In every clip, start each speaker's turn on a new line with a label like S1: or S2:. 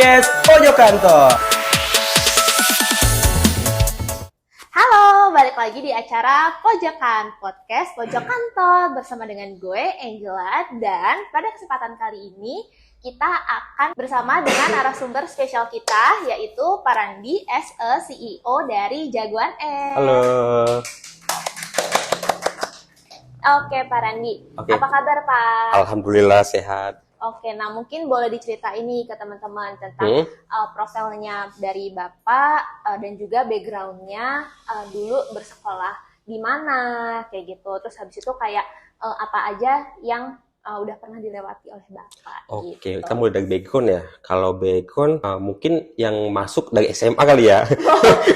S1: podcast Pojok Kantor.
S2: Halo, balik lagi di acara Pojokan Podcast Pojok Kantor bersama dengan gue, Angela. Dan pada kesempatan kali ini kita akan bersama dengan narasumber spesial kita, yaitu Pak Randi as a CEO dari Jagoan Air.
S1: Halo.
S2: Oke, Pak Randi.
S1: Oke.
S2: Apa kabar, Pak?
S1: Alhamdulillah sehat.
S2: Oke, nah mungkin boleh diceritain nih ke teman-teman tentang profilnya dari Bapak dan juga background-nya dulu bersekolah di mana, kayak gitu. Terus habis itu kayak apa aja yang udah pernah dilewati oleh Bapak.
S1: Oke,
S2: gitu.
S1: kita mulai dari background ya. Kalau background mungkin yang masuk dari SMA kali ya.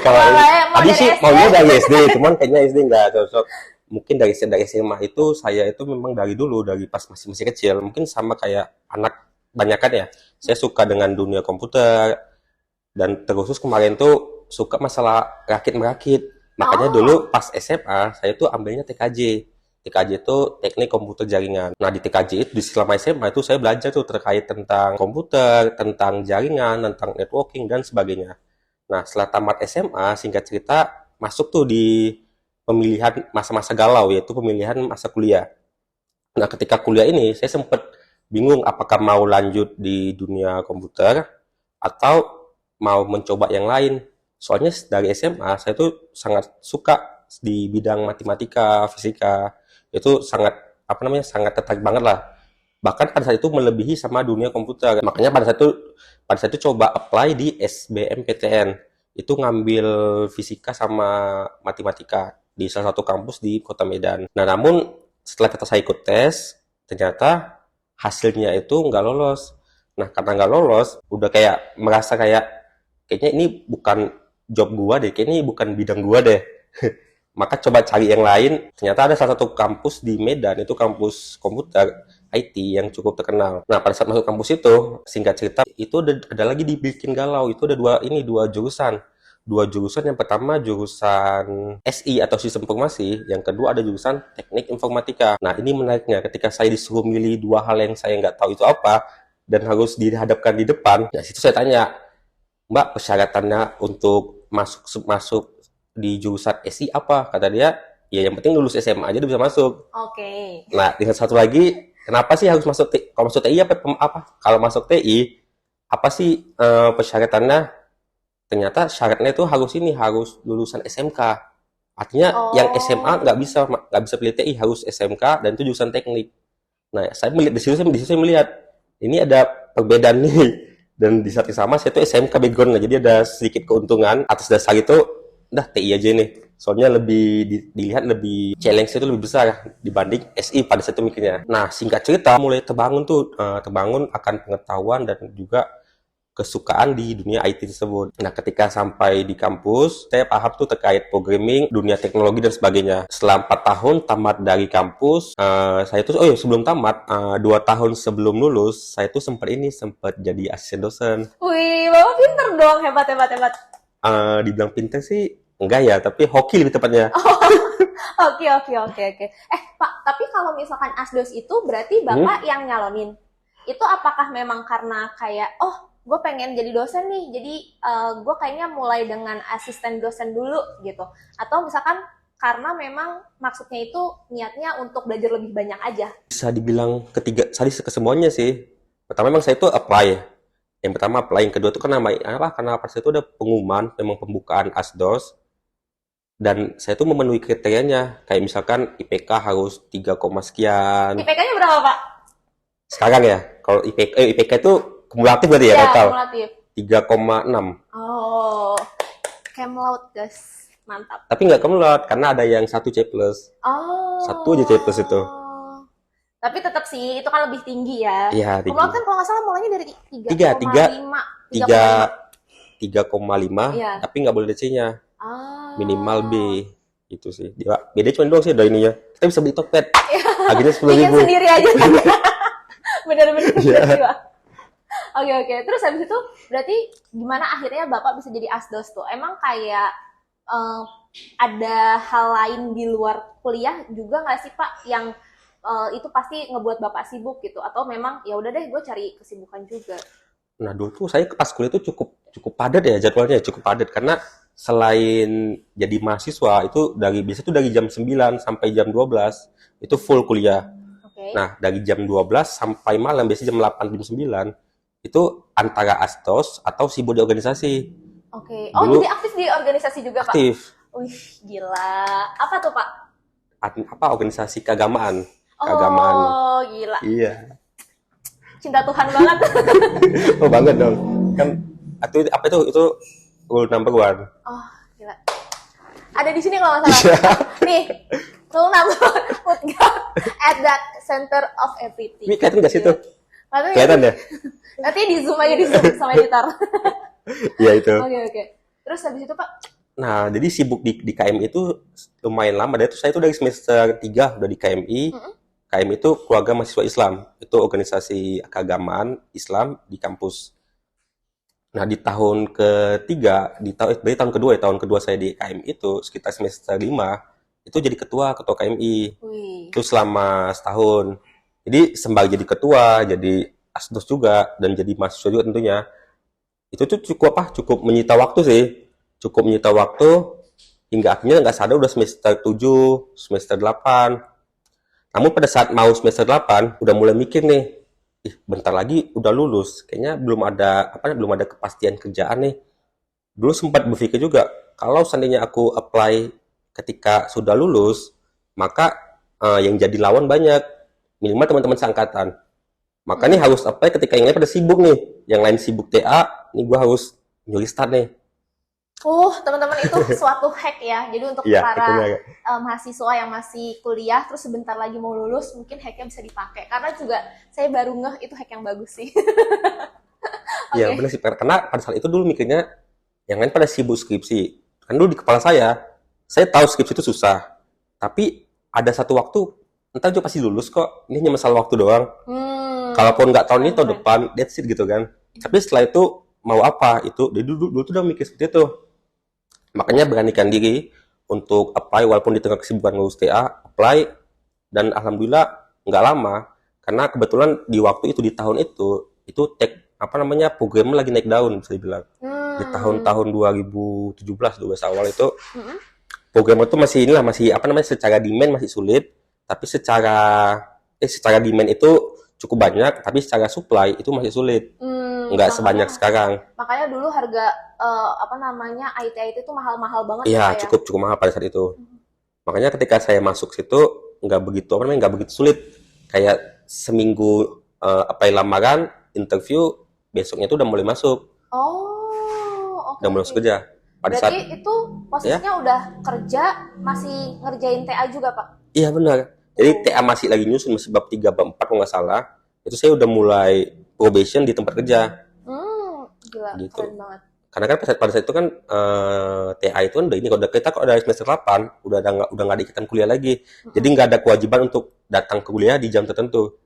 S1: Kalau
S2: Mau
S1: tadi
S2: dari
S1: sih
S2: SD.
S1: maunya dari SD, cuman kayaknya SD nggak cocok. Mungkin dari SMA itu saya itu memang dari dulu, dari pas masih kecil. Mungkin sama kayak anak banyakan ya. Saya suka dengan dunia komputer dan terkhusus kemarin tuh suka masalah rakit-merakit. Makanya dulu pas SMA saya tuh ambilnya TKJ. TKJ itu teknik komputer jaringan. Nah di TKJ itu di selama SMA itu saya belajar tuh terkait tentang komputer, tentang jaringan, tentang networking dan sebagainya. Nah setelah tamat SMA, singkat cerita masuk tuh di pemilihan masa-masa galau, yaitu pemilihan masa kuliah. Nah ketika kuliah ini saya sempat bingung apakah mau lanjut di dunia komputer atau mau mencoba yang lain. Soalnya dari SMA saya tuh sangat suka di bidang matematika, fisika. Itu sangat sangat tertarik banget lah. Bahkan pada saat itu melebihi sama dunia komputer. Makanya pada saat itu coba apply di SBMPTN. Itu ngambil fisika sama matematika di salah satu kampus di Kota Medan. Nah, namun setelah saya ikut tes, ternyata hasilnya itu nggak lolos. Nah, karena nggak lolos, udah kayak merasa kayaknya ini bukan job gua deh, kayaknya ini bukan bidang gua deh. Maka coba cari yang lain. Ternyata ada salah satu kampus di Medan, itu kampus komputer IT yang cukup terkenal. Nah, pada saat masuk kampus itu, singkat cerita, itu ada lagi dibikin galau. Itu ada dua jurusan. Dua jurusan, yang pertama jurusan SI atau sistem informasi, yang kedua ada jurusan teknik informatika. Nah, ini menariknya ketika saya disuruh milih dua hal yang saya nggak tahu itu apa, dan harus dihadapkan di depan, ya situ saya tanya, Mbak, persyaratannya untuk masuk di jurusan SI apa? Kata dia, ya yang penting lulus SMA aja udah bisa masuk.
S2: Oke.
S1: Nah, dengan satu lagi, kenapa sih harus masuk kalau masuk TI apa? Kalau masuk TI, apa sih persyaratannya? Ternyata syaratnya itu harus lulusan SMK. Artinya yang SMA nggak bisa pilih TI, harus SMK dan itu jurusan teknik. Nah, saya melihat di situ saya melihat ini ada perbedaan nih. Dan di saat yang sama saya itu SMK background, jadi ada sedikit keuntungan. Atas dasar itu udah TI aja nih. Soalnya lebih dilihat lebih challenge itu lebih besar dibanding SI pada saat itu mikirnya. Nah, singkat cerita mulai terbangun akan pengetahuan dan juga kesukaan di dunia IT tersebut. Nah, ketika sampai di kampus, saya paham tuh terkait programming, dunia teknologi dan sebagainya. Setelah 4 tahun tamat dari kampus, saya tuh sebelum tamat, 2 tahun sebelum lulus, saya tuh sempat jadi asisten dosen.
S2: Wih, Bapak pinter dong, hebat.
S1: Dibilang pinter sih enggak ya, tapi hoki lebih tepatnya.
S2: Oke. Pak, tapi kalau misalkan asdos itu berarti Bapak yang nyalonin. Itu apakah memang karena kayak, gue pengen jadi dosen nih, jadi gue kayaknya mulai dengan asisten dosen dulu gitu. Atau misalkan karena memang maksudnya itu niatnya untuk belajar lebih banyak aja.
S1: Bisa dibilang kesemuanya sih. Pertama memang saya itu apply. Yang pertama apply, yang kedua itu karena pas itu ada pengumuman, memang pembukaan asdos. Dan saya tuh memenuhi kriterianya. Kayak misalkan IPK harus 3, sekian.
S2: IPK-nya berapa, Pak?
S1: Sekarang ya, kalau IPK itu kumulatif berarti ya total?
S2: Kumulatif.
S1: 3,6.
S2: Oh, Kemlaut guys, mantap.
S1: Tapi nggak kumlaut, karena ada yang 1 C+. Satu aja C+ itu.
S2: Tapi tetap sih, itu kan lebih tinggi ya.
S1: Iya, tinggi.
S2: Kumlaut kan kalau nggak salah mulainya dari 3,5.
S1: Iya. Tapi nggak boleh DC-nya. Minimal B. Itu sih. Beda cuma doang sih dari ininya. Kita bisa beli Tokped. Harganya 10.000.
S2: Bikin sendiri aja. Bener-bener
S1: Iya.
S2: Oke. Terus habis itu berarti gimana akhirnya Bapak bisa jadi asdos tuh? Emang kayak ada hal lain di luar kuliah juga nggak sih Pak yang itu pasti ngebuat Bapak sibuk gitu? Atau memang ya udah deh gue cari kesibukan juga?
S1: Nah, dulu tuh saya pas kuliah tuh cukup cukup padat ya jadwalnya, cukup padat karena selain jadi mahasiswa itu biasa tuh dari jam 9 sampai jam 12 itu full kuliah.
S2: Oke.
S1: Nah, dari jam 12 sampai malam biasanya jam 8 jam 9 itu antara astos atau sibuk di organisasi.
S2: Oke. Oh,
S1: Dulu
S2: jadi aktif di organisasi juga, Pak?
S1: aktif
S2: Wih, gila. Apa tuh, Pak?
S1: organisasi keagamaan. Keagamaan.
S2: Oh, gila.
S1: Iya.
S2: Cinta Tuhan banget.
S1: Oh, banget dong. Kan itu apa itu rule number one.
S2: Oh, gila. Ada di sini kalau nggak salah. Nih, rule number one, put God at that center of everything.
S1: Ini kelihatan nggak sih tuh?
S2: Kelihatan
S1: Kelihatan ya?
S2: Nanti di zoom aja, di zoom sama editor.
S1: Iya itu.
S2: Oke. Terus habis itu, Pak?
S1: Nah, jadi sibuk di KMI itu lumayan lama. Dari itu saya itu dari semester 3 udah di KMI. KMI itu Keluarga Mahasiswa Islam. Itu organisasi keagamaan Islam di kampus. Nah, di tahun ketiga, tahun kedua ya, tahun kedua saya di KMI itu sekitar semester 5 itu jadi ketua KMI.
S2: Wih.
S1: Itu selama setahun. Jadi sembari jadi ketua, jadi asdos juga dan jadi mahasiswa juga tentunya. Itu tuh cukup menyita waktu sih. Cukup menyita waktu hingga akhirnya nggak sadar udah semester 7, semester 8. Namun pada saat mau semester 8 udah mulai mikir nih, bentar lagi udah lulus. Kayaknya belum ada kepastian kerjaan nih. Dulu sempat berpikir juga, kalau seandainya aku apply ketika sudah lulus, maka yang jadi lawan banyak, minimal teman-teman seangkatan. Makanya harus apply ketika yang lain pada sibuk nih. Yang lain sibuk TA, nih gue harus nyuri start nih.
S2: Teman-teman itu suatu hack ya. Jadi untuk
S1: Iya,
S2: para mahasiswa yang masih kuliah terus sebentar lagi mau lulus, mungkin hacknya bisa dipakai. Karena juga saya baru ngeh itu hack yang bagus sih.
S1: Iya,
S2: Oke.
S1: benar sih. Karena pada saat itu dulu mikirnya, yang lain pada sibuk skripsi. Kan dulu di kepala saya tahu skripsi itu susah. Tapi ada satu waktu, entar juga pasti lulus kok. Ini hanya masalah waktu doang. Kalaupun nggak tahun ini, tahun depan, that's it gitu kan. Tapi setelah itu, mau apa? Dulu tuh udah mikir seperti itu. Makanya beranikan diri untuk apply walaupun di tengah kesibukan ngurus TA, apply dan alhamdulillah nggak lama karena kebetulan di waktu itu di tahun itu program lagi naik daun bisa dibilang. Di tahun 2017 awal itu program itu masih secara demand masih sulit, tapi secara demand itu cukup banyak, tapi secara supply itu masih sulit. Nggak sebanyak sekarang.
S2: Makanya dulu harga IT itu mahal-mahal banget
S1: Iya,
S2: ya.
S1: cukup mahal pada saat itu. Makanya ketika saya masuk situ nggak begitu sulit. Kayak seminggu apply lamaran, interview, besoknya itu udah mulai masuk.
S2: Oh, oke.
S1: Udah mulai masuk kerja.
S2: Berarti itu posisinya udah kerja, masih ngerjain TA juga, Pak?
S1: Iya benar. Jadi TA masih lagi nyusun, masih bab 3, bab 4 kalau nggak salah. Itu saya udah mulai probation di tempat kerja.
S2: Gila,
S1: Gitu.
S2: keren banget.
S1: Karena kan pada saat itu kan TA itu kan udah ini kalau dari semester 8 udah nggak ada ikatan kuliah lagi. Jadi nggak ada kewajiban untuk datang ke kuliah di jam tertentu.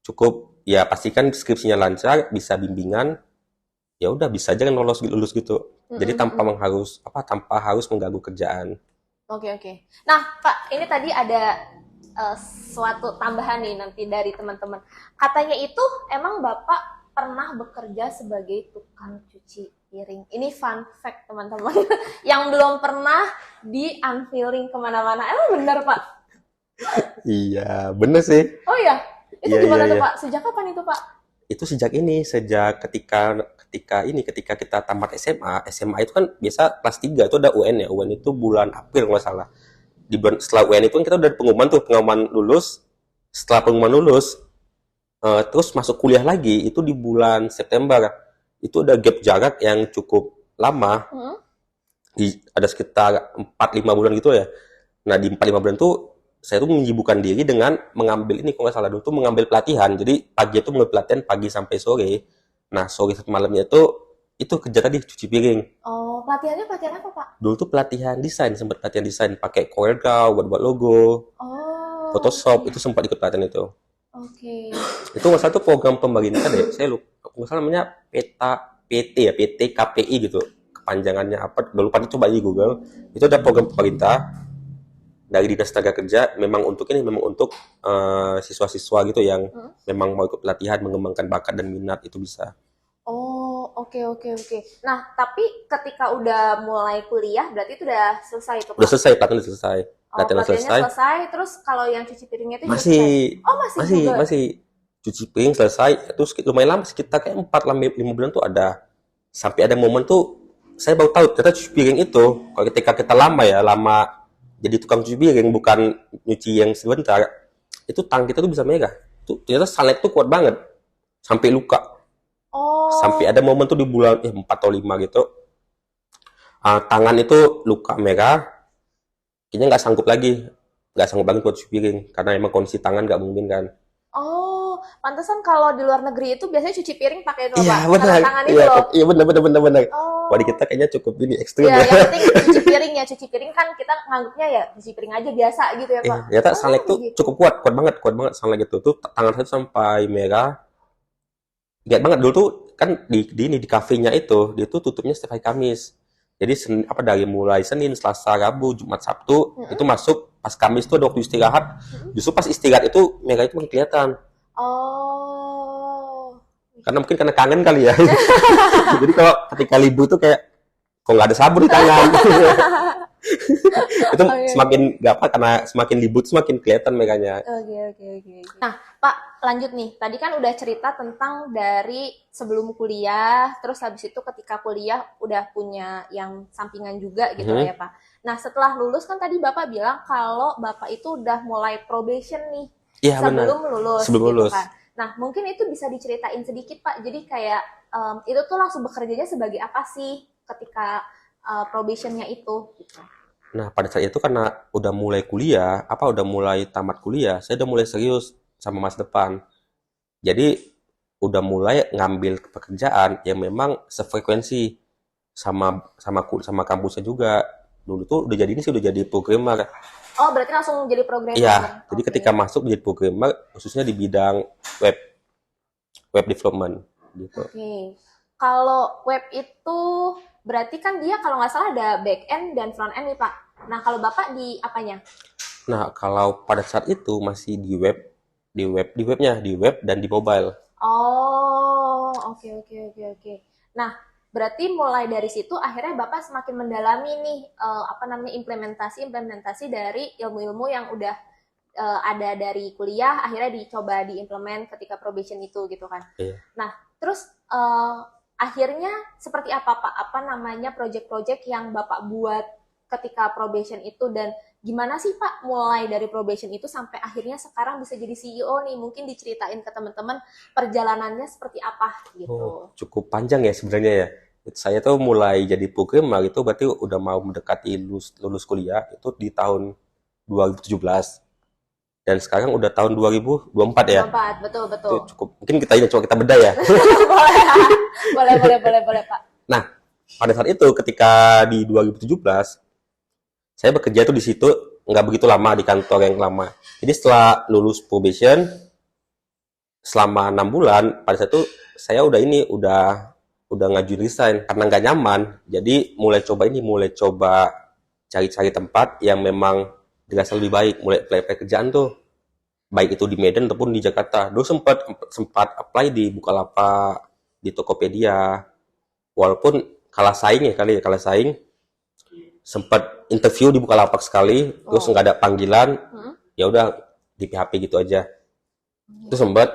S1: Cukup ya pastikan skripsinya lancar, bisa bimbingan, ya udah bisa aja kan lulus gitu. Jadi tanpa harus mengganggu kerjaan.
S2: Oke. Nah, Pak, ini tadi ada suatu tambahan nih nanti dari teman-teman. Katanya itu emang Bapak pernah bekerja sebagai tukang cuci piring. Ini fun fact teman-teman. Yang belum pernah di-unveiling kemana-mana. Emang benar, Pak?
S1: Iya, bener sih.
S2: Oh iya? Itu
S1: Iya,
S2: gimana
S1: iya,
S2: tuh,
S1: iya.
S2: Pak? Sejak kapan itu, Pak?
S1: Itu sejak ketika kita tamat SMA itu kan biasa kelas 3 itu ada UN ya. UN itu bulan April nggak salah. Setelah UN itu kan kita udah ada pengumuman lulus. Setelah pengumuman lulus, terus masuk kuliah lagi itu di bulan September. Itu ada gap jarak yang cukup lama. Ada sekitar 4-5 bulan gitu ya. Nah, di 4-5 bulan itu saya tuh menyibukkan diri dengan mengambil ini, kalau nggak salah dulu tuh mengambil pelatihan. Jadi pagi itu mengambil pelatihan pagi sampai sore. Nah, sore satu malamnya itu kerja tadi cuci piring.
S2: Oh, pelatihannya pelatihan apa, Pak?
S1: Dulu tuh sempat pelatihan desain pakai CorelDRAW buat logo,
S2: Oh,
S1: Photoshop, itu sempat ikut pelatihan itu.
S2: oke.
S1: Itu nggak salah tuh program pemerintah deh, saya lupa. Nggak salah namanya PT KPI gitu. Kepanjangannya apa? Udah lupa, coba di Google. Itu ada program pemerintah dari Dinas Tenaga Kerja memang untuk siswa-siswa gitu yang memang mau ikut pelatihan mengembangkan bakat dan minat itu bisa.
S2: Oke, oke, oke. Nah, tapi ketika udah mulai kuliah, berarti itu udah selesai tuh,
S1: Udah
S2: Pak?
S1: selesai, pelatihan udah selesai.
S2: Oh,
S1: Pelatihan udah
S2: pelatihannya
S1: selesai.
S2: selesai, terus kalau yang cuci piringnya itu juga
S1: Masih,
S2: selesai? Oh, masih juga?
S1: masih cuci piring selesai. Itu lumayan lama, sekitar kayak 4-5 bulan tuh ada. Sampai ada momen tuh saya baru tahu ternyata cuci piring itu kalau ketika kita lama ya, lama jadi tukang cuci piring bukan nyuci yang sebentar, itu tangan kita tuh bisa merah. Tuh ternyata sunlight tuh kuat banget sampai luka. Sampai ada
S2: Oh,
S1: momen tuh di bulan 4 atau 5 gitu. Tangan itu luka merah, kayaknya nggak sanggup lagi buat cuci piring karena emang kondisi tangan nggak mungkin kan.
S2: oh, pantesan kalau di luar negeri itu biasanya cuci piring pakai itu,
S1: Iya
S2: Pak, sarung
S1: benar,
S2: tangan itu
S1: iya
S2: loh.
S1: iya benar benar benar benar. Wah di
S2: Oh,
S1: kita kayaknya cukup ini ekstrim
S2: ya,
S1: ya.
S2: yang penting cuci piring ya, cuci piring kan kita nganggapnya ya cuci piring aja biasa gitu ya, Pak.
S1: Ternyata
S2: Oh,
S1: sunlight tuh
S2: begitu.
S1: cukup kuat banget sunlight gitu. Tuh tangan saya tuh sampai merah. Ingat banget dulu tuh kan di kafenya itu dia tuh tutupnya setiap hari Kamis. Jadi dari mulai Senin, Selasa, Rabu, Jumat, Sabtu itu
S2: Mm-mm,
S1: masuk pas Kamis tuh ada waktu istirahat.
S2: mm-mm.
S1: Justru pas istirahat itu merah itu makin kelihatan.
S2: Oh,
S1: Karena mungkin karena kangen kali ya. Jadi kalau ketika libur tuh kayak kok nggak ada sabun di tangan. Itu
S2: oke,
S1: semakin
S2: oke.
S1: nggak apa karena semakin libur tuh semakin kelihatan merahnya.
S2: Oke, oke, oke, oke. Nah, Pak, lanjut nih. Tadi kan udah cerita tentang dari sebelum kuliah, terus habis itu ketika kuliah udah punya yang sampingan juga gitu lah
S1: Mhm.
S2: ya, Pak. Nah, setelah lulus kan tadi Bapak bilang kalau Bapak itu udah mulai probation nih
S1: Iya benar.
S2: sebelum lulus
S1: Sebelum
S2: gitu
S1: lulus.
S2: kan. Nah, mungkin itu bisa diceritain sedikit, Pak. Jadi kayak itu tuh langsung bekerjanya sebagai apa sih ketika probationnya itu gitu.
S1: Nah, pada saat itu karena udah mulai kuliah, udah mulai tamat kuliah, saya udah mulai serius sama masa depan. Jadi, udah mulai ngambil pekerjaan yang memang sefrekuensi sama sama kampusnya juga. Dulu tuh udah jadi ini sih udah jadi programmer.
S2: Oh, berarti langsung jadi
S1: Iya,
S2: programmer.
S1: jadi
S2: Oke.
S1: ketika masuk menjadi programmer khususnya di bidang web web development gitu.
S2: Oke. Kalau web itu berarti kan dia kalau nggak salah ada back end dan front end nih, Pak. Nah, kalau Bapak di apanya?
S1: Nah, kalau pada saat itu masih di web dan di mobile.
S2: Oh, oke, oke, oke, oke. Nah, berarti mulai dari situ akhirnya Bapak semakin mendalami nih apa namanya implementasi dari ilmu-ilmu yang udah ada dari kuliah akhirnya dicoba diimplement ketika probation itu gitu kan.
S1: Iya.
S2: Nah, terus akhirnya seperti apa Pak? Apa namanya project-project yang Bapak buat ketika probation itu dan gimana sih Pak mulai dari probation itu sampai akhirnya sekarang bisa jadi CEO nih? Mungkin diceritain ke teman-teman perjalanannya seperti apa
S1: Oh,
S2: gitu.
S1: cukup panjang ya sebenarnya ya. Saya tuh mulai jadi programmer itu berarti udah mau mendekati lulus, lulus kuliah itu di tahun 2017 dan sekarang udah tahun 2024 ya.
S2: 24, betul
S1: Itu
S2: betul.
S1: cukup. Mungkin kita ini coba kita bedah ya.
S2: boleh, boleh Pak.
S1: Nah, pada saat itu ketika di 2017 saya bekerja tuh di situ nggak begitu lama di kantor yang lama. Jadi setelah lulus probation selama 6 bulan pada saat itu saya udah ngajuin resign karena nggak nyaman. Jadi mulai coba cari-cari tempat yang memang dirasa lebih baik, mulai apply kerjaan tuh baik itu di Medan ataupun di Jakarta. Dulu sempat sempat apply di Bukalapak, di Tokopedia. Walaupun kalah saing, sempat interview di Bukalapak sekali, terus
S2: Oh.
S1: nggak ada panggilan,
S2: Hmm?
S1: ya udah di PHP gitu aja. Terus sempat,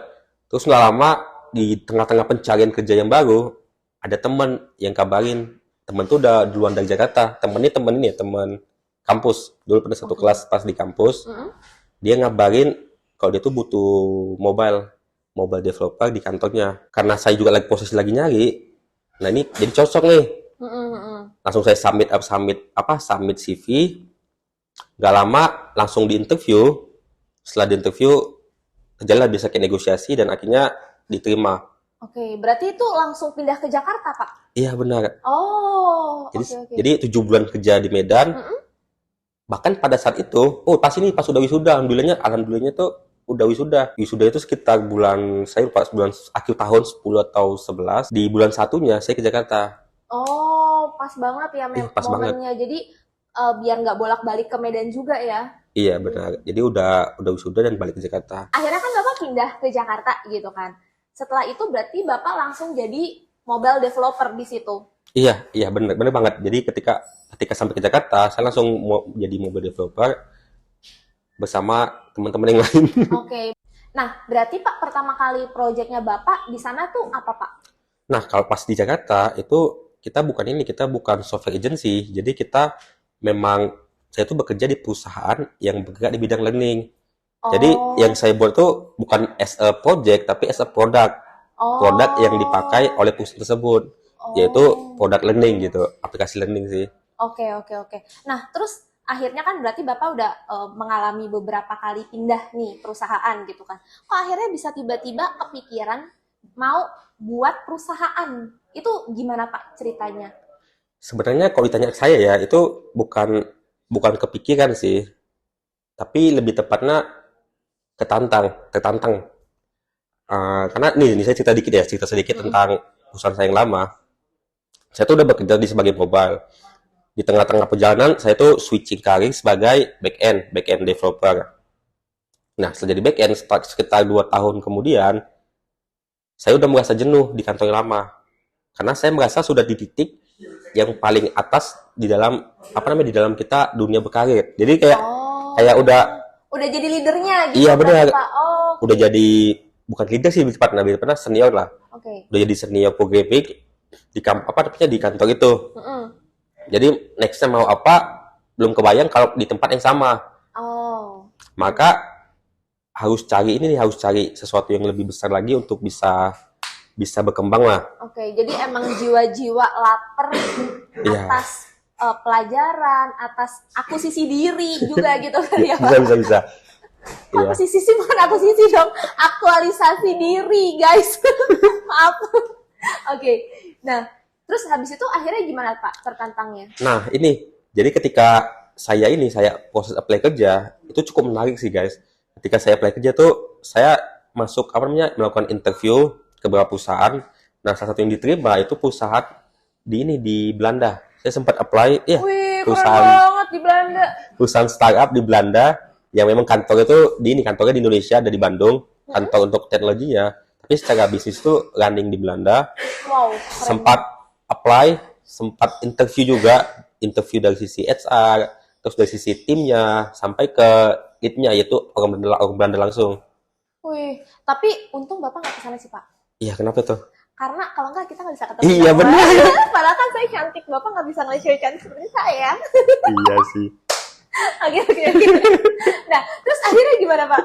S1: terus nggak lama di tengah-tengah pencarian kerja yang baru, ada teman yang kabarin, temen tuh udah duluan dari Jakarta, temen kampus, dulu pernah satu
S2: Oke.
S1: kelas pas di kampus,
S2: Mm-mm.
S1: dia ngabarin kalau dia tuh butuh mobile developer di kantornya. Karena saya juga posisi lagi nyari, nah ini jadi cocok nih.
S2: Mm-mm.
S1: Langsung saya submit CV, nggak lama langsung di interview. Setelah di interview terjadilah bisa kayak negosiasi dan akhirnya diterima.
S2: Oke, berarti itu langsung pindah ke Jakarta, Pak?
S1: Iya benar.
S2: Oh,
S1: Jadi
S2: oke, oke.
S1: jadi 7 bulan kerja di Medan.
S2: Mm-mm.
S1: Bahkan pada saat itu, pas udah wisuda, alhamdulillahnya tuh udah wisuda. Wisuda itu sekitar saya lupa bulan akhir tahun 10 atau 11. Di bulan satunya saya ke Jakarta.
S2: Oh, pas banget ya
S1: Iya, pas banget.
S2: momennya. Jadi biar nggak bolak-balik ke Medan juga ya.
S1: Iya benar. Jadi udah wisuda dan balik ke Jakarta.
S2: Akhirnya kan Bapak pindah ke Jakarta gitu kan. Setelah itu berarti Bapak langsung jadi mobile developer di situ.
S1: Iya, iya bener, bener banget. Jadi ketika ketika sampai ke Jakarta, saya langsung mau jadi mobile developer bersama teman-teman yang lain.
S2: Oke. Nah, berarti Pak pertama kali proyeknya Bapak di sana tuh apa Pak?
S1: Nah, kalau pas di Jakarta itu kita bukan software agency. Jadi kita memang saya tuh bekerja di perusahaan yang bergerak di bidang learning. Jadi yang
S2: Oh,
S1: saya buat tuh bukan as a project tapi as a product. Produk yang dipakai
S2: oh,
S1: oleh perusahaan tersebut, yaitu
S2: oh.
S1: produk learning gitu, aplikasi learning sih.
S2: Oke, oke, oke. Nah, terus akhirnya kan berarti Bapak udah mengalami beberapa kali pindah nih perusahaan gitu kan. Kok akhirnya bisa tiba-tiba kepikiran mau buat perusahaan? Itu gimana Pak ceritanya?
S1: Sebenarnya kalau ditanya ke saya ya, itu bukan bukan kepikiran sih, tapi lebih tepatnya tertantang. Karena nih saya cerita dikit ya, cerita sedikit
S2: Mm-mm.
S1: tentang perusahaan saya yang lama. Saya tuh udah bekerja di sebagai mobile. Di tengah-tengah perjalanan, saya tuh switching karir sebagai back-end developer. Nah, setelah jadi back-end, sekitar 2 tahun kemudian, saya udah merasa jenuh di kantor yang lama. Karena saya merasa sudah di titik yang paling atas di dalam, apa namanya, di dalam kita dunia berkarir. Jadi kayak
S2: Oh,
S1: udah,
S2: udah jadi leadernya gitu
S1: iya
S2: berarti
S1: benar,
S2: Pak. Oh,
S1: udah
S2: oke.
S1: jadi, bukan leader sih, lebih tepatnya senior lah.
S2: Oke.
S1: Udah jadi senior programming di apa namanya, di kantor itu.
S2: Mm-mm.
S1: Jadi nextnya mau apa belum kebayang kalau di tempat yang sama.
S2: Oh,
S1: Maka harus cari sesuatu yang lebih besar lagi untuk bisa bisa berkembang lah.
S2: oke. Jadi emang jiwa-jiwa lapar
S1: Iya,
S2: atas pelajaran, atas akuisisi diri juga gitu kan ya
S1: bisa
S2: Pak?
S1: bisa bisa. Iya.
S2: Akuisisi sih bukan akuisisi dong, aktualisasi diri guys. Maaf. Oke. Nah, terus habis itu akhirnya gimana Pak tertantangnya?
S1: Nah, ini jadi ketika saya proses apply kerja itu cukup menarik sih guys. Ketika saya apply kerja tuh saya masuk apa namanya melakukan interview ke beberapa perusahaan. Nah, salah satu yang diterima itu perusahaan di Belanda. Saya sempat apply ya
S2: Wih, keren
S1: perusahaan
S2: banget di Belanda.
S1: perusahaan startup di Belanda yang memang kantor itu kantornya di Indonesia ada di Bandung,
S2: Hmm?
S1: kantor untuk teknologinya, tapi secara bisnis itu running di Belanda.
S2: Wow, keren
S1: Sempat
S2: banget.
S1: apply, sempat interview juga, interview dari sisi HR, terus dari sisi timnya sampai ke leadnya yaitu orang Belanda langsung.
S2: Wih, tapi untung Bapak nggak kesana sih Pak.
S1: Iya, kenapa tuh?
S2: Karena kalau nggak kita nggak bisa ketemu
S1: Iya
S2: Bapak.
S1: benar.
S2: Padahal kan saya cantik, Bapak nggak bisa ngeliat cewek cantik seperti saya.
S1: Iya sih.
S2: Oke, oke, oke. Nah, terus akhirnya gimana Pak?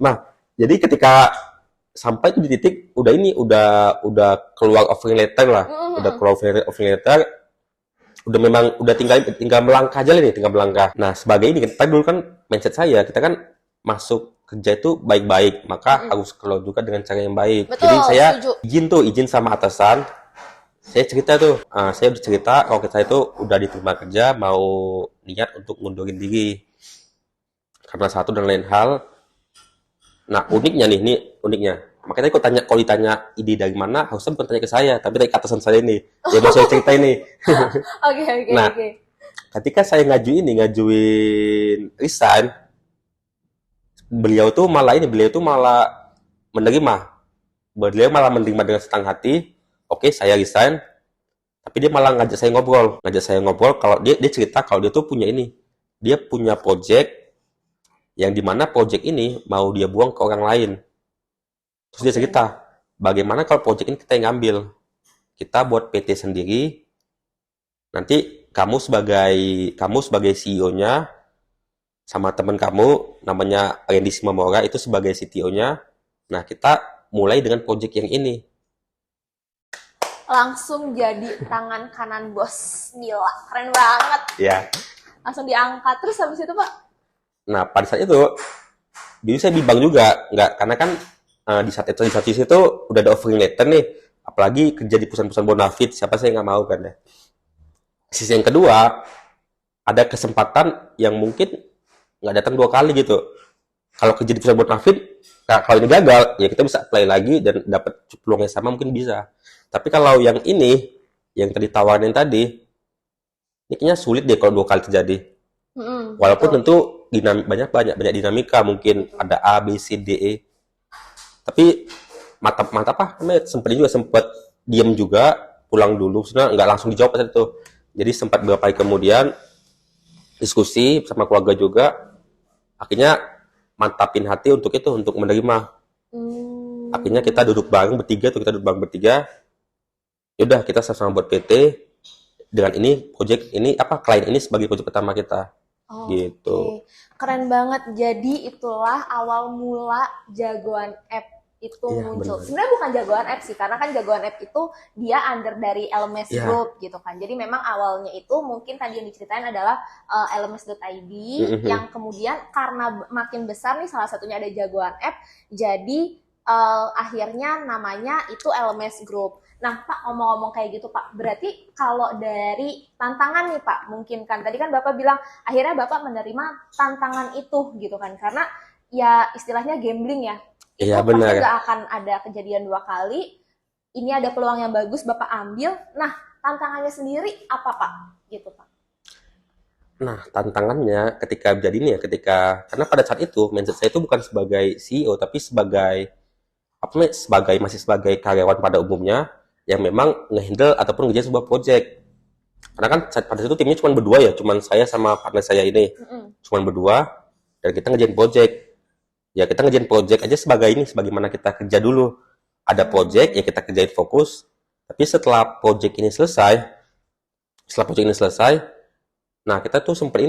S1: Nah, jadi ketika sampai tuh di titik udah keluar offering letter lah, udah
S2: Mm-mm.
S1: keluar offering letter, udah tinggal tinggal melangkah aja nih, tinggal melangkah. Nah, sebagai ini kita dulu kan mindset saya, kita kan masuk kerja itu baik-baik, maka
S2: Mm-mm.
S1: harus keluar juga dengan cara yang baik. Jadi
S2: Betul,
S1: saya
S2: setuju.
S1: izin sama atasan, saya cerita tuh, saya udah cerita kalau kita itu udah diterima kerja, mau niat untuk ngundurin diri karena satu dan lain hal. Nah, uniknya nih, ini uniknya. Makanya kalau ditanya ide dari mana, harusnya bukan tanya ke saya, tapi dari atasan saya ini. Ya mau saya cerita ini.
S2: Oke, oke,
S1: Nah,
S2: oke.
S1: ketika saya ngajuin resign, beliau tuh malah menerima. Beliau malah menerima dengan senang hati. Oke, saya resign, tapi dia malah ngajak saya ngobrol kalau dia cerita kalau dia tuh punya ini. Dia punya project yang dimana project ini mau dia buang ke orang lain. Terus dia
S2: Oke.
S1: cerita, bagaimana kalau project ini kita yang ngambil? Kita buat PT sendiri, nanti kamu sebagai CEO-nya sama teman kamu namanya Randy Simamora itu sebagai CTO-nya. Nah, kita mulai dengan project yang ini.
S2: Langsung jadi tangan kanan bos. Gila, keren banget.
S1: Ya.
S2: Langsung diangkat. Terus habis itu Pak?
S1: Nah, pada saat itu dulu saya bimbang juga, nggak karena kan di satu sisi itu udah ada offering letter nih, apalagi kerja di perusahaan-perusahaan bonafit, siapa sih yang nggak mau kan ya. Sisi yang kedua, ada kesempatan yang mungkin nggak datang 2 kali gitu. Kalau kerja di perusahaan bonafit, kalau ini gagal, ya kita bisa apply lagi dan dapat peluang yang sama mungkin bisa. Tapi kalau yang ini, yang tadi tawarin tadi, ini kayaknya sulit deh kalau 2 kali terjadi. Walaupun
S2: Betul.
S1: tentu banyak dinamika, mungkin ada A, B, C, D, E. Tapi mata apa namanya sempat diem juga, pulang dulu, sebenarnya nggak langsung dijawab saat itu. Jadi sempat beberapa hari kemudian diskusi sama keluarga juga, akhirnya mantapin hati untuk itu, untuk menerima. Akhirnya kita duduk bareng bertiga yaudah kita sama-sama buat PT dengan ini project ini apa klien ini sebagai project pertama kita. Gitu.
S2: Keren banget. Jadi itulah awal mula Jagoan App itu
S1: Iya,
S2: muncul.
S1: benar.
S2: Sebenarnya bukan Jagoan App sih, karena kan Jagoan App itu dia under dari LMS
S1: Iya.
S2: Group gitu kan. Jadi memang awalnya itu mungkin tadi yang diceritain adalah LMS.id yang kemudian karena makin besar nih, salah satunya ada Jagoan App, jadi akhirnya namanya itu LMS Group. Nah, Pak, ngomong-ngomong kayak gitu, Pak, berarti kalau dari tantangan nih, Pak, mungkin kan tadi kan Bapak bilang akhirnya Bapak menerima tantangan itu gitu kan, karena ya istilahnya gambling ya. Itu
S1: Iya,
S2: pasti
S1: benar.
S2: nggak akan ada kejadian 2 kali. Ini ada peluang yang bagus, Bapak ambil. Nah, tantangannya sendiri apa, Pak? Gitu, Pak.
S1: Nah, tantangannya ketika jadi ini ya, karena pada saat itu mindset saya itu bukan sebagai CEO tapi sebagai apa namanya, masih sebagai karyawan pada umumnya yang memang ngehandle ataupun ngerjain sebuah project. Karena kan pada saat itu timnya cuma berdua ya, cuma saya sama partner saya ini, cuma berdua, dan kita ngerjain project. Ya kita ngerjain project aja sebagai mana kita kerja dulu. Ada project ya kita kerjain fokus. Tapi setelah project ini selesai, nah kita tuh sempat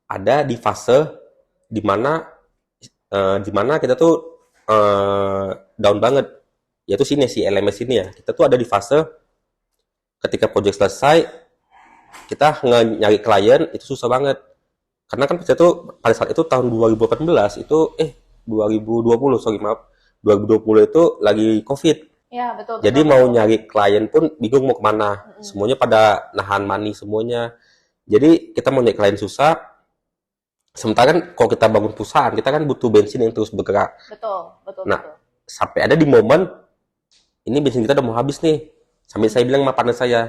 S1: ada di fase dimana kita tuh down banget. Yaitu sini si LMS ini ya. Kita tuh ada di fase ketika project selesai, kita nyari klien itu susah banget. Karena kan pada saat itu tahun 2018 itu 2020 sorry maaf 2020 itu lagi COVID.
S2: Ya, betul.
S1: Jadi mau nyari klien pun bingung mau kemana. Semuanya pada nahan money semuanya. Jadi kita mau nyari klien susah. Sementara kan kalau kita bangun perusahaan, kita kan butuh bensin yang terus bergerak.
S2: Betul.
S1: Nah, sampai ada di momen ini bensin kita udah mau habis nih. Sambil saya bilang sama partner saya,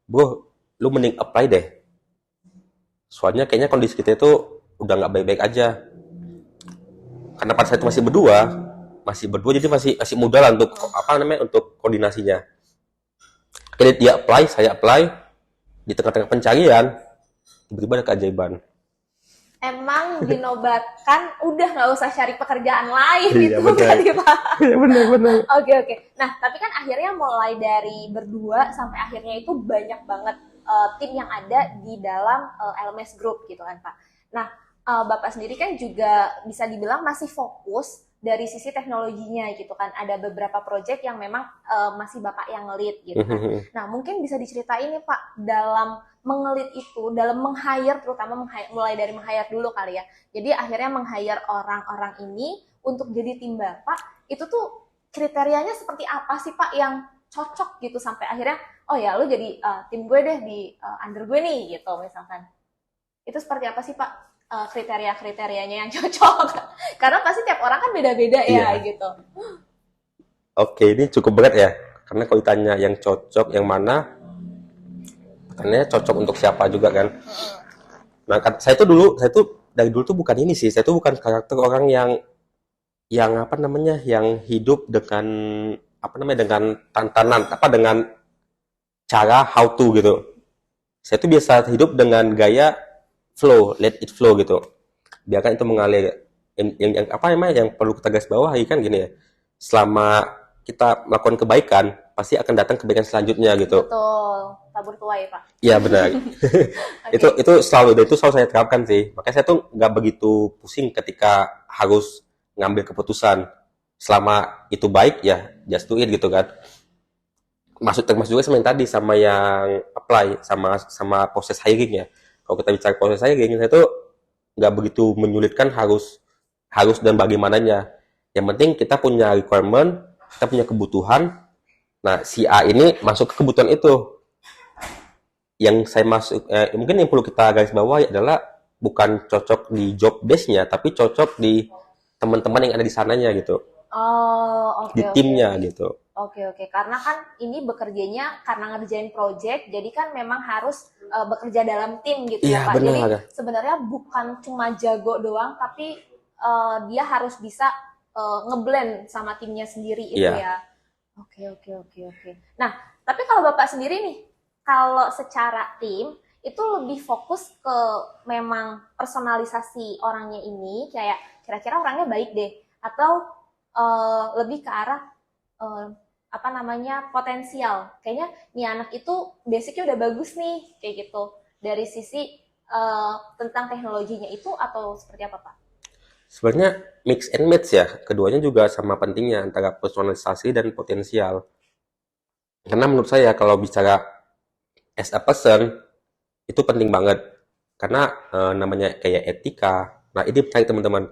S1: bro, lu mending apply deh. Soalnya kayaknya kondisi kita itu udah nggak baik-baik aja. Karena pada saat itu masih berdua jadi masih muda lah untuk untuk koordinasinya. Akhirnya dia apply, saya apply, di tengah-tengah pencarian tiba-tiba ada keajaiban.
S2: Emang dinobatkan udah nggak usah cari pekerjaan lain
S1: Iya,
S2: gitu
S1: benar.
S2: kan ya, Pak?
S1: Iya benar.
S2: Oke. Nah, tapi kan akhirnya mulai dari berdua sampai akhirnya itu banyak banget tim yang ada di dalam LMS Group gitu kan, Pak. Nah, Bapak sendiri kan juga bisa dibilang masih fokus dari sisi teknologinya gitu kan. Ada beberapa project yang memang masih Bapak yang lead gitu kan. Nah, mungkin bisa diceritain nih, Pak, dalam mengelit itu, dalam meng-hire, terutama mulai dari meng-hire dulu kali ya. Jadi akhirnya meng-hire orang-orang ini untuk jadi tim Bapak, itu tuh kriterianya seperti apa sih, Pak, yang cocok gitu sampai akhirnya, oh ya lu jadi tim gue deh di under gue nih gitu misalkan. Itu seperti apa sih, Pak, kriteria-kriterianya yang cocok? Karena pasti tiap orang kan beda-beda ya gitu.
S1: Oke, ini cukup berat ya. Karena kalau ditanya yang cocok yang mana, pertanyaannya cocok untuk siapa juga kan. Nah, saya tuh dari dulu tuh bukan ini sih. Saya tuh bukan karakter orang yang yang hidup dengan dengan tantangan dengan cara how to gitu. Saya tuh biasa hidup dengan gaya flow, let it flow gitu. Biarkan itu mengalir. Yang perlu kita garis bawahi kan gini ya. Selama kita melakukan kebaikan, pasti akan datang kebaikan selanjutnya gitu.
S2: Betul. Tabur tuai, Pak.
S1: Iya benar. Itu selalu saya terapkan sih. Makanya saya tuh nggak begitu pusing ketika harus ngambil keputusan. Selama itu baik ya just do it gitu kan. Termasuk juga sama yang tadi, sama yang apply, sama proses hiring ya. Kalau kita bicara proses hiring, saya tuh nggak begitu menyulitkan harus dan bagaimananya. Yang penting kita punya requirement, kita punya kebutuhan. Nah, si A ini masuk ke kebutuhan itu. Yang saya mungkin yang perlu kita garis bawahi adalah bukan cocok di job base-nya, tapi cocok di teman-teman yang ada di sananya gitu.
S2: Oh, oke.
S1: Di timnya gitu.
S2: Oke. Karena kan ini bekerjanya karena ngerjain project, jadi kan memang harus bekerja dalam tim gitu ya, Pak.
S1: Benar.
S2: Jadi sebenarnya bukan cuma jago doang, tapi dia harus bisa ngeblend sama timnya sendiri itu ya. Oke, oke, oke, oke. Nah, tapi kalau Bapak sendiri nih, kalau secara tim, itu lebih fokus ke memang personalisasi orangnya ini, kayak kira-kira orangnya baik deh, atau lebih ke arah eh, apa namanya potensial. Kayaknya nih anak itu basicnya udah bagus nih, kayak gitu. Dari sisi tentang teknologinya itu atau seperti apa, Pak?
S1: Sebenarnya mix and match ya, keduanya juga sama pentingnya antara personalisasi dan potensial. Karena menurut saya kalau bicara as a person itu penting banget. Karena namanya kayak etika. Nah, ini menarik teman-teman.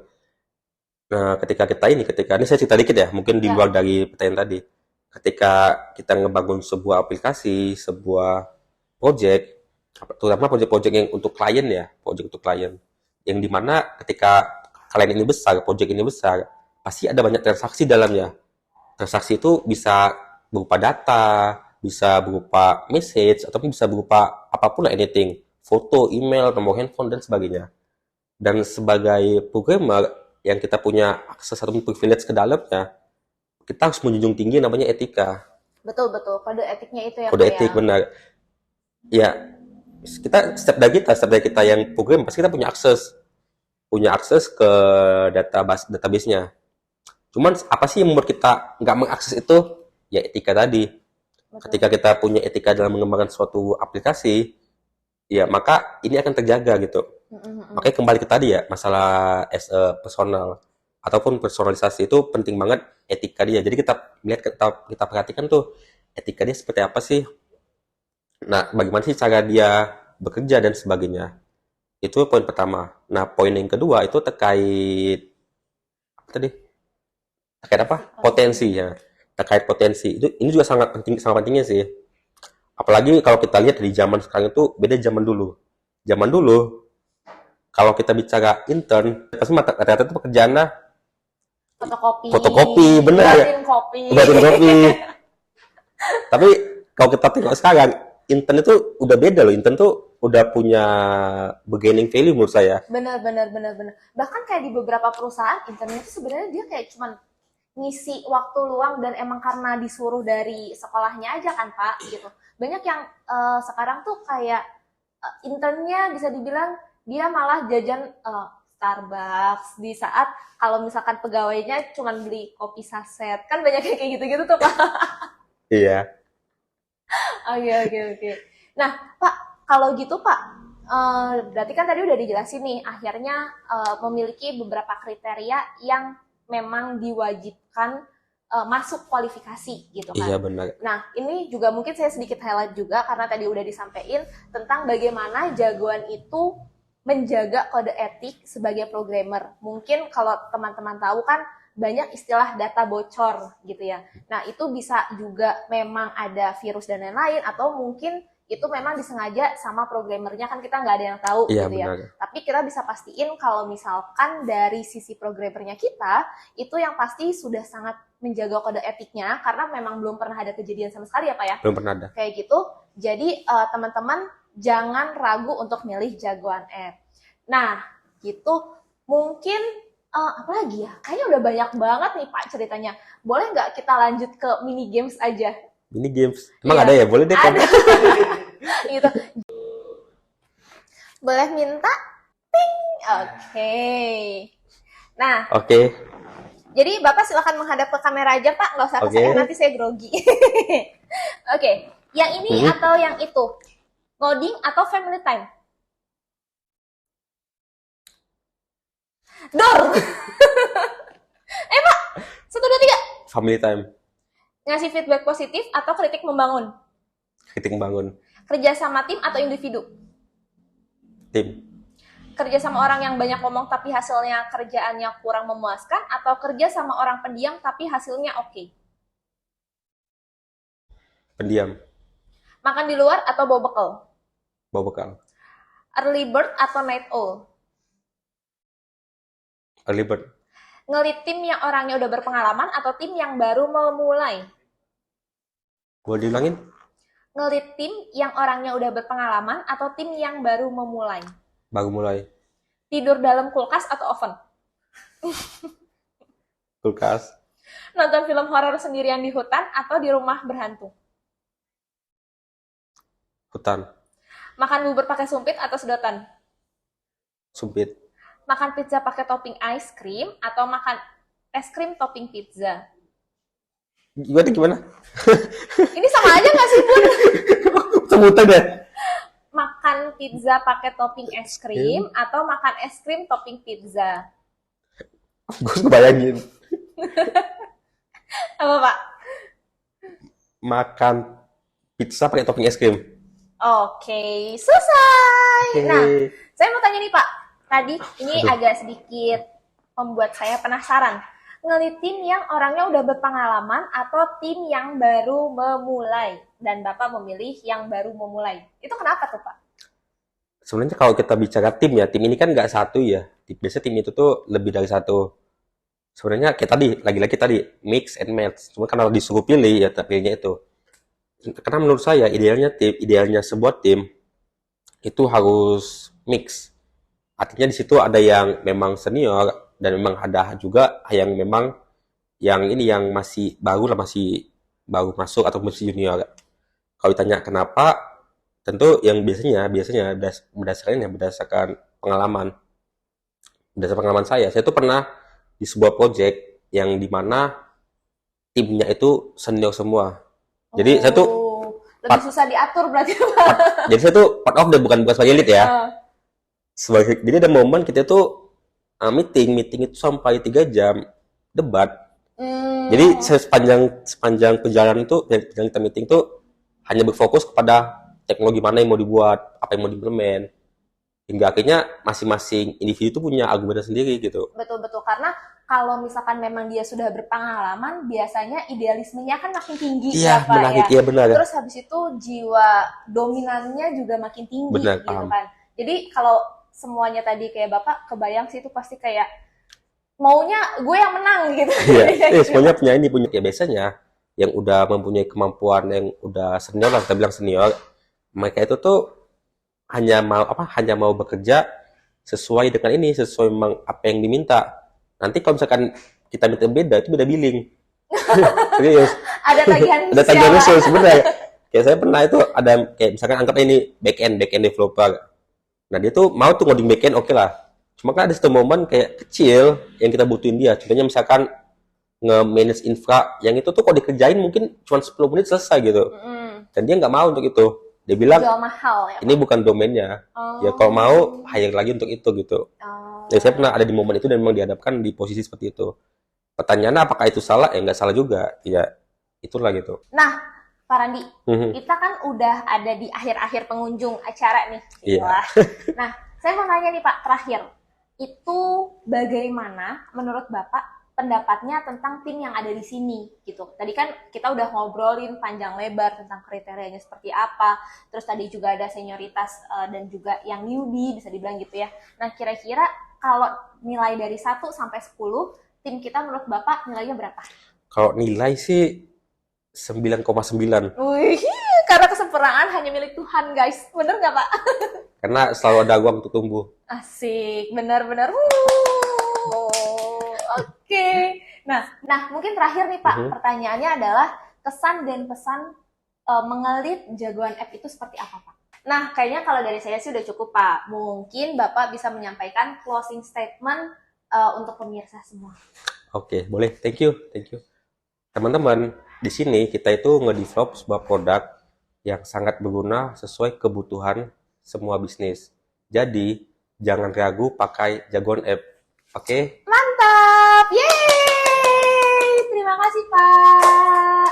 S1: Nah, ketika ini saya cerita dikit ya, mungkin di luar
S2: Ya,
S1: dari pertanyaan tadi. Ketika kita ngebangun sebuah aplikasi, sebuah project, terutama project-project yang untuk klien ya, project untuk klien, yang dimana ketika klien ini besar, project ini besar, pasti ada banyak transaksi dalamnya. Transaksi itu bisa berupa data, bisa berupa message, ataupun bisa berupa apapun lah, anything, foto, email, nomor handphone, dan sebagainya. Dan sebagai programmer yang kita punya akses atau privilege ke dalamnya, kita harus menjunjung tinggi namanya etika,
S2: betul betul. Kode etiknya itu ya,
S1: kode
S2: Pak ya.
S1: etik benar. Ya, setiap dari kita yang program pasti kita punya akses ke database-nya. Cuman apa sih yang membuat kita nggak mengakses itu? Ya etika tadi. Ketika
S2: Betul.
S1: kita punya etika dalam mengembangkan suatu aplikasi, ya maka ini akan terjaga gitu.
S2: Mm, mm, mm.
S1: Makanya kembali ke tadi ya, masalah as a personal ataupun personalisasi itu penting banget etika dia. Jadi kita perhatikan tuh etika dia seperti apa sih. Nah, bagaimana sih cara dia bekerja dan sebagainya. Itu poin pertama. Nah, poin yang kedua itu terkait apa tadi? Terkait apa? Potensi ya. Terkait potensi. Itu ini juga sangat pentingnya sih. Apalagi kalau kita lihat di zaman sekarang itu beda zaman dulu. Zaman dulu kalau kita bicara intern, pasti rata-rata itu pekerjaannya
S2: Fotokopi,
S1: fotokopi, bener,
S2: buatin kopi.
S1: buatin kopi. Tapi kalau kita tengok sekarang, intern itu udah beda loh. Intern tuh udah punya bargaining value menurut saya.
S2: Bener, bener, bener, bener. Bahkan kayak di beberapa perusahaan, internet itu sebenarnya dia kayak cuman ngisi waktu luang dan emang karena disuruh dari sekolahnya aja kan, Pak, gitu. Banyak yang sekarang tuh kayak internnya bisa dibilang dia malah jajan Starbucks di saat kalau misalkan pegawainya cuman beli kopi saset. Kan banyak yang kayak gitu-gitu tuh, Pak.
S1: Iya,
S2: Oke, oke, oke. Nah, Pak, kalau gitu Pak, berarti kan tadi udah dijelasin nih, akhirnya memiliki beberapa kriteria yang memang diwajibkan masuk kualifikasi gitu
S1: iya
S2: kan.
S1: benar.
S2: Nah, ini juga mungkin saya sedikit highlight juga karena tadi udah disampaikan tentang bagaimana jagoan itu menjaga kode etik sebagai programmer. Mungkin kalau teman-teman tahu kan banyak istilah data bocor gitu ya. Nah, itu bisa juga memang ada virus dan lain-lain atau mungkin itu memang disengaja sama programmernya kan kita nggak ada yang tahu
S1: Iya
S2: gitu ya.
S1: benar.
S2: Tapi kita bisa pastiin kalau misalkan dari sisi programmernya kita itu yang pasti sudah sangat menjaga kode etiknya karena memang belum pernah ada kejadian sama sekali ya Pak ya.
S1: Belum pernah ada.
S2: Kayak gitu. Jadi teman-teman jangan ragu untuk milih jagoan app. Nah, gitu. Mungkin apa lagi ya? Kayaknya udah banyak banget nih Pak ceritanya. Boleh nggak kita lanjut ke mini games aja?
S1: Ini games. Emang
S2: Iya,
S1: ada ya? Boleh deh kan?
S2: ada gitu. Boleh minta? Oke. Nah,
S1: Oke.
S2: jadi Bapak silakan menghadap ke kamera aja Pak, nggak usah ke
S1: Oke.
S2: saya, nanti saya grogi. Oke, yang ini atau yang itu? Ngoding atau family time? Dor! Pak, 1, 2, 3.
S1: Family time.
S2: Ngasih feedback positif atau kritik membangun?
S1: Kritik bangun.
S2: Kerja sama tim atau individu?
S1: Tim.
S2: Kerja sama orang yang banyak ngomong tapi hasilnya kerjaannya kurang memuaskan atau kerja sama orang pendiam tapi hasilnya oke?
S1: Pendiam.
S2: Makan di luar atau bawa bekal?
S1: Bawa bekal.
S2: Early bird atau night owl?
S1: Early bird.
S2: Ngelit tim yang orangnya udah berpengalaman atau tim yang baru memulai?
S1: Boleh diulangin?
S2: Ngelit tim yang orangnya udah berpengalaman atau tim yang baru memulai?
S1: Baru mulai.
S2: Tidur dalam kulkas atau oven?
S1: Kulkas.
S2: Nonton film horor sendirian di hutan atau di rumah berhantu?
S1: Hutan,
S2: Makan bubur pakai sumpit atau sedotan?
S1: sumpit.
S2: Makan pizza pakai topping ice cream atau makan es krim topping pizza?
S1: Gimana?
S2: Ini sama aja nggak sih, Bun?
S1: Sebutan deh.
S2: Makan pizza pakai topping es krim atau makan es krim topping pizza?
S1: Gue harus bayangin.
S2: Apa, Pak?
S1: Makan pizza pakai topping es krim.
S2: Oke, selesai.
S1: Oke.
S2: Nah, saya mau tanya nih, Pak. Tadi ini agak sedikit membuat saya penasaran. Ngelit tim yang orangnya udah berpengalaman atau tim yang baru memulai? Dan Bapak memilih yang baru memulai. Itu kenapa tuh, Pak?
S1: Sebenarnya kalau kita bicara tim ya, tim ini kan nggak satu ya. Biasanya tim itu tuh lebih dari satu. Sebenarnya kayak tadi, lagi-lagi tadi, mix and match. Cuma karena disuruh pilih, ya pilihnya itu. Karena menurut saya, idealnya sebuah tim, itu harus mix. Artinya di situ ada yang memang senior, dan memang ada juga yang memang, yang masih baru lah, masih baru masuk atau masih junior. Kalau ditanya kenapa, tentu yang biasanya berdasarkan pengalaman. Berdasarkan pengalaman saya tuh pernah di sebuah project yang dimana timnya itu senior semua. Jadi saya tuh
S2: lebih susah diatur berarti, Pak.
S1: jadi saya tuh part of bukan sebagai lead ya. Jadi ada momen kita tuh meeting itu sampai 3 jam debat. Jadi sepanjang perjalanan itu, perjalanan kita meeting tuh hanya berfokus kepada teknologi mana yang mau dibuat, apa yang mau diimplement. Hingga akhirnya masing-masing individu itu punya argumen sendiri gitu.
S2: Betul-betul, karena kalau misalkan memang dia sudah berpengalaman, biasanya idealismenya kan makin tinggi,
S1: Iya,
S2: ya, Pak,
S1: benar,
S2: ya.
S1: iya benar.
S2: Terus habis itu jiwa dominannya juga makin tinggi,
S1: Benar,
S2: gitu
S1: paham.
S2: kan. Jadi kalau semuanya tadi kayak Bapak, kebayang sih itu pasti kayak maunya gue yang menang gitu.
S1: Iya, semuanya punya ya biasanya yang udah mempunyai kemampuan yang udah senior lah, kita bilang senior, mereka itu tuh hanya mau bekerja sesuai memang apa yang diminta. Nanti kalau misalkan kita minta beda, itu beda billing. Serius.
S2: Ada tagihan
S1: Ada tagihan khusus sebenarnya. Kayak saya pernah itu ada kayak misalkan anggap ini back-end developer. Nah, dia tuh mau tuh ngoding back-end, oke lah. Cuma kan ada satu momen kayak kecil yang kita butuhin dia. Contohnya misalkan nge-manage infra, yang itu tuh kalau dikerjain mungkin cuma 10 menit selesai gitu. Dan dia nggak mau untuk itu. Dia bilang,
S2: jual mahal ya,
S1: ini bukan domainnya. Ya kalau mau, hire lagi untuk itu gitu. Jadi saya pernah ada di momen itu dan memang dihadapkan di posisi seperti itu. Pertanyaannya apakah itu salah? Ya nggak salah juga. Ya itulah gitu.
S2: Nah, Pak Randi, kita kan udah ada di akhir-akhir pengunjung acara nih.
S1: Iya.
S2: Nah, saya mau nanya nih, Pak, terakhir. Itu bagaimana menurut Bapak pendapatnya tentang tim yang ada di sini gitu. Tadi kan kita udah ngobrolin panjang lebar tentang kriterianya seperti apa. Terus tadi juga ada senioritas dan juga yang newbie bisa dibilang gitu ya. Nah, kira-kira kalau nilai dari 1 sampai 10, tim kita menurut Bapak nilainya berapa?
S1: Kalau nilai sih 9,9.
S2: Wih, karena kesempurnaan hanya milik Tuhan, guys. Bener nggak, Pak?
S1: Karena selalu ada ruang untuk tumbuh.
S2: Asik, benar-benar. Oke. Nah, mungkin terakhir nih, Pak, pertanyaannya adalah kesan dan pesan mengelit jagoan app itu seperti apa, Pak? Nah, kayaknya kalau dari saya sih udah cukup, Pak. Mungkin Bapak bisa menyampaikan closing statement untuk pemirsa semua.
S1: Oke, boleh. Thank you. Teman-teman, di sini kita itu nge-develop sebuah produk yang sangat berguna sesuai kebutuhan semua bisnis. Jadi, jangan ragu pakai jagoan app. Oke?
S2: Mantap! Yeay! Terima kasih, Pak.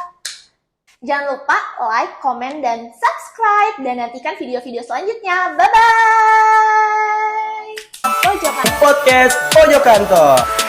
S2: Jangan lupa like, komen, dan subscribe. Dan nantikan video-video selanjutnya. Bye-bye!
S3: Podcast Pojok Kantor.